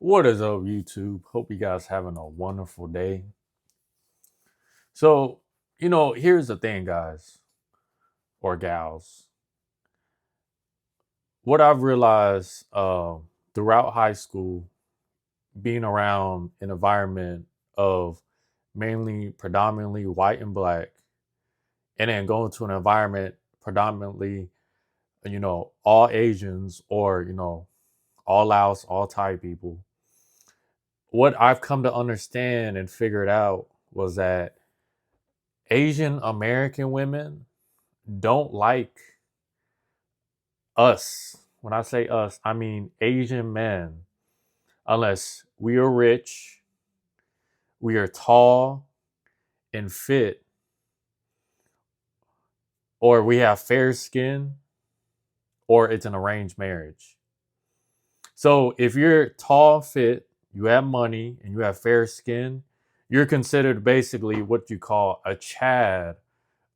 What is up, YouTube? Hope you guys having a wonderful day. So, here's the thing, guys or gals. What I've realized throughout high school, being around an environment of mainly predominantly white and black, and then going to an environment predominantly, all Asians or all Laos, all Thai people. What I've come to understand and figured out was that Asian American women don't like us. When I say us, I mean Asian men, unless we are rich, we are tall and fit, or we have fair skin, or it's an arranged marriage. So if you're tall, fit, you have money, and you have fair skin, you're considered basically what you call a Chad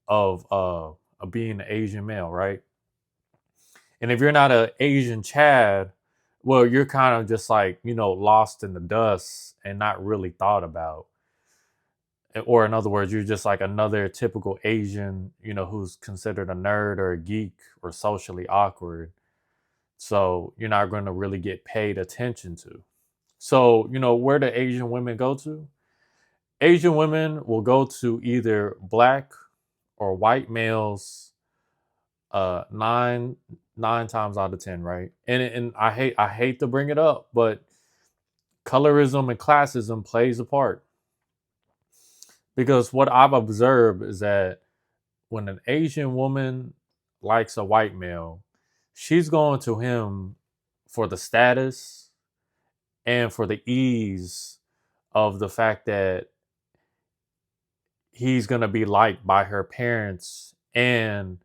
of being an Asian male, right? And if you're not an Asian Chad, well, you're kind of just like, lost in the dust and not really thought about. Or in other words, you're just like another typical Asian, who's considered a nerd or a geek or socially awkward. So you're not going to really get paid attention to. So, where do Asian women go to? Asian women will go to either black or white males nine times out of 10, right? And I hate to bring it up, but colorism and classism plays a part, because what I've observed is that when an Asian woman likes a white male, she's going to him for the status and for the ease of the fact that he's going to be liked by her parents, and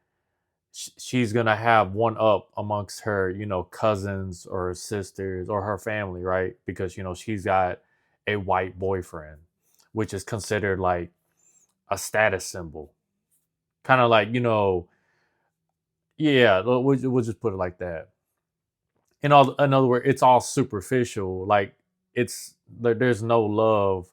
she's gonna have one up amongst her, cousins or sisters or her family, right? Because she's got a white boyfriend, which is considered like a status symbol. Kind of like, yeah, we'll just put it like that. In other words, it's all superficial. Like there's no love.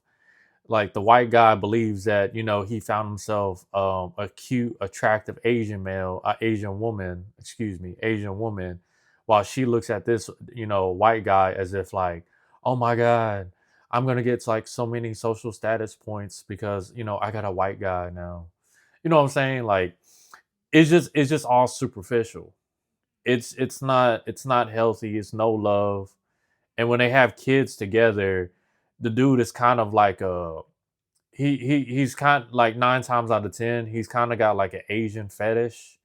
Like the white guy believes that he found himself a cute, attractive Asian male, Asian woman, excuse me, Asian woman, while she looks at this white guy as if like, oh my god, I'm gonna get like so many social status points because I got a white guy now. You know what I'm saying? Like it's just all superficial. It's not healthy. It's no love. And when they have kids together, the dude is kind of like a he's kind of like 9 times out of 10 he's kind of got like an Asian fetish,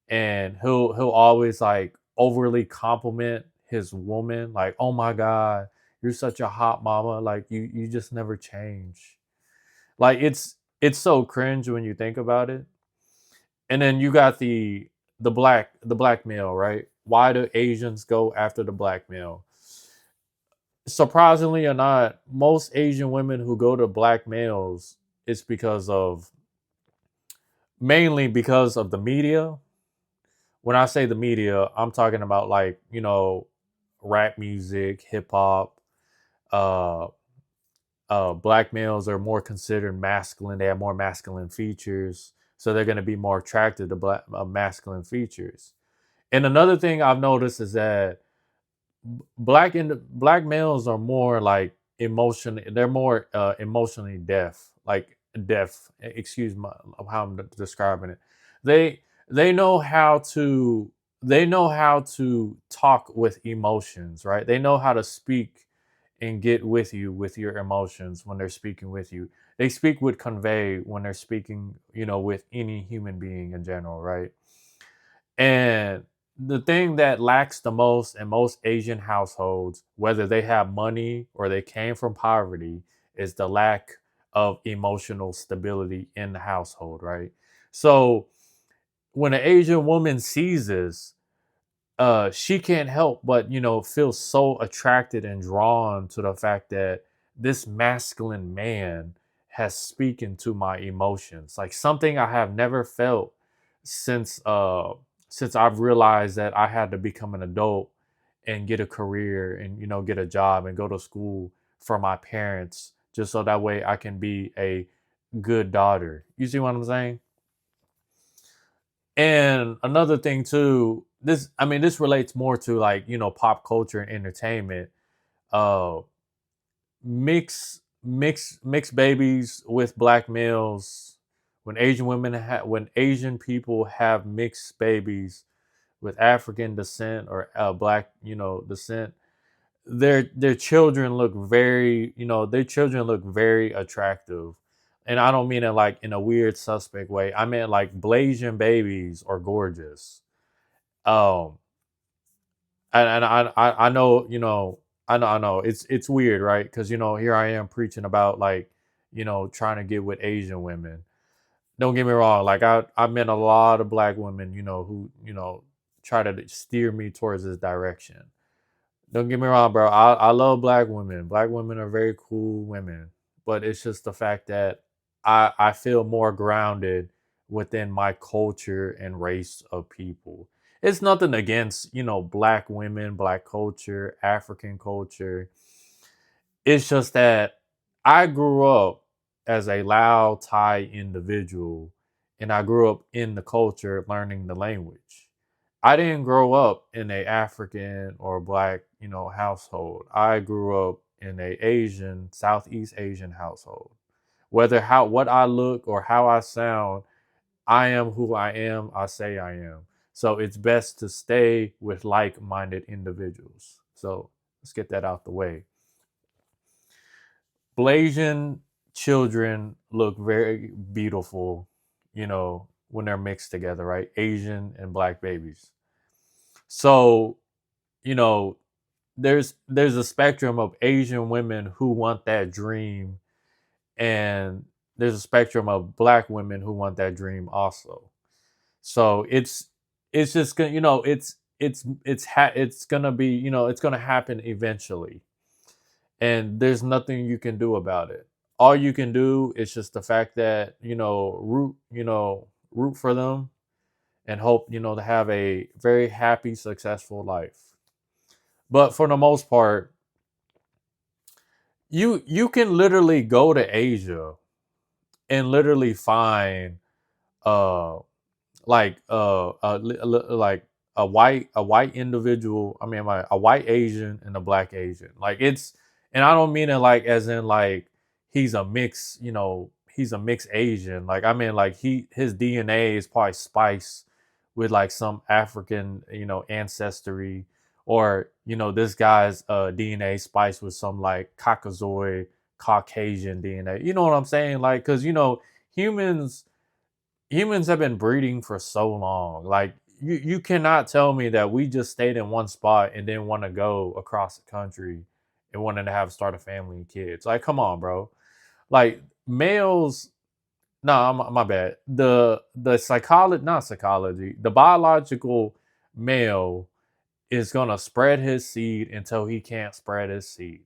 and he'll always like overly compliment his woman, like, oh my god, you're such a hot mama, like you just never change. Like it's so cringe when you think about it. And then you got the black male, right? Why do Asians go after the black male? Surprisingly or not, most Asian women who go to black males, it's because of mainly because of the media. When I say the media, I'm talking about like, rap music, hip hop. Uh, Black males are more considered masculine. They have more masculine features, so they're going to be more attracted to masculine features. And another thing I've noticed is that black males are more like emotion. They're more emotionally deaf, like deaf. Excuse my how I'm describing it. They they know how to talk with emotions, right? They know how to speak and get with you with your emotions when they're speaking with you. They speak with convey when they're speaking, with any human being in general, right? And the thing that lacks the most in most Asian households, whether they have money or they came from poverty, is the lack of emotional stability in the household, right? So when an Asian woman sees this, she can't help but feel so attracted and drawn to the fact that this masculine man has spoken to my emotions, like something I have never felt since I've realized that I had to become an adult and get a career and get a job and go to school for my parents, just so that way I can be a good daughter. You see what I'm saying? And another thing too, this relates more to like, pop culture and entertainment. Uh mix babies with black males. When Asian people have mixed babies with African descent or black, descent, their children look very attractive. And I don't mean it like in a weird suspect way. I mean like Blasian babies are gorgeous. Um and I know, I know it's weird, right? Because here I am preaching about like, trying to get with Asian women. Don't get me wrong, like I met a lot of black women, who, try to steer me towards this direction. Don't get me wrong, bro. I love black women. Black women are very cool women. But it's just the fact that I feel more grounded within my culture and race of people. It's nothing against, black women, black culture, African culture. It's just that I grew up as a Lao Thai individual, and I grew up in the culture learning the language. I didn't grow up in a African or black, household. I grew up in a Asian, Southeast Asian household. Whether how what I look or how I sound, I am who I am, I say I am. So it's best to stay with like-minded individuals. So let's get that out the way. Blasian children look very beautiful, when they're mixed together, right? Asian and black babies. So, you know, there's a spectrum of Asian women who want that dream, and there's a spectrum of black women who want that dream also. So it's just gonna, it's gonna be, it's gonna happen eventually, and there's nothing you can do about it. All you can do is just the fact that, root for them and hope, to have a very happy, successful life. But for the most part, you can literally go to Asia and literally find uh like a white individual. I mean, like a white Asian and a black Asian. Like it's, and I don't mean it like as in like he's a mix. He's a mixed Asian. Like I mean, like his DNA is probably spiced with like some African, ancestry, or this guy's DNA spiced with some like Caucasoid Caucasian DNA. You know what I'm saying? Like, because humans humans have been breeding for so long. Like you cannot tell me that we just stayed in one spot and then want to go across the country and wanted to have start a family and kids. Like, come on, bro. Like males. No, my bad. The psychology, not psychology. The biological male is gonna spread his seed until he can't spread his seed.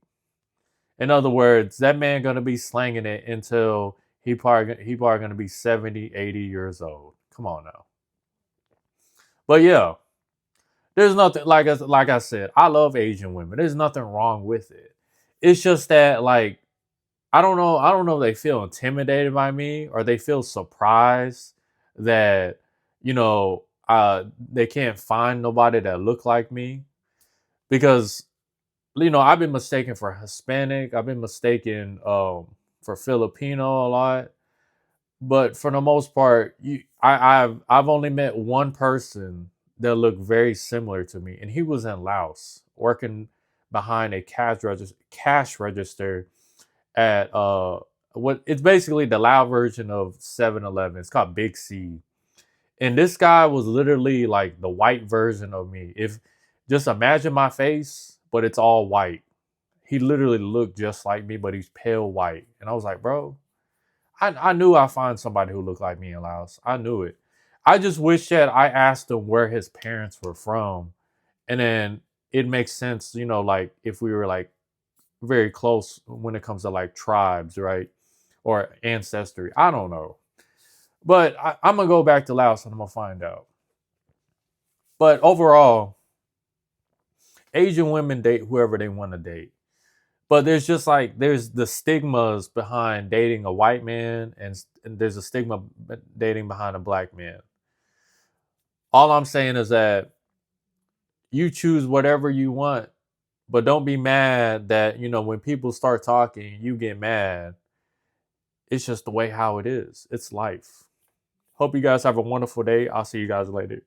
In other words, that man gonna be slanging it until he probably gonna be 70, 80 years old. Come on now. But yeah, there's nothing like I said, I love Asian women. There's nothing wrong with it. It's just that like I don't know if they feel intimidated by me or they feel surprised that they can't find nobody that look like me, because I've been mistaken for Hispanic. I've been mistaken for Filipino a lot. But for the most part, I've only met one person that looked very similar to me, and he was in Laos working behind a cash register at what it's basically the Lao version of 7-Eleven. It's called Big C. And this guy was literally like the white version of me. If just imagine my face, but it's all white. He literally looked just like me, but he's pale white. And I was like, bro, I knew I'd find somebody who looked like me in Laos. I knew it. I just wish that I asked him where his parents were from. And then it makes sense, like if we were like very close when it comes to like tribes, right? Or ancestry. I don't know. But I'm going to go back to Laos and I'm going to find out. But overall, Asian women date whoever they want to date. But there's just like there's the stigmas behind dating a white man, and there's a stigma dating behind a black man. All I'm saying is that you choose whatever you want, but don't be mad that, when people start talking, you get mad. It's just the way how it is. It's life. Hope you guys have a wonderful day. I'll see you guys later.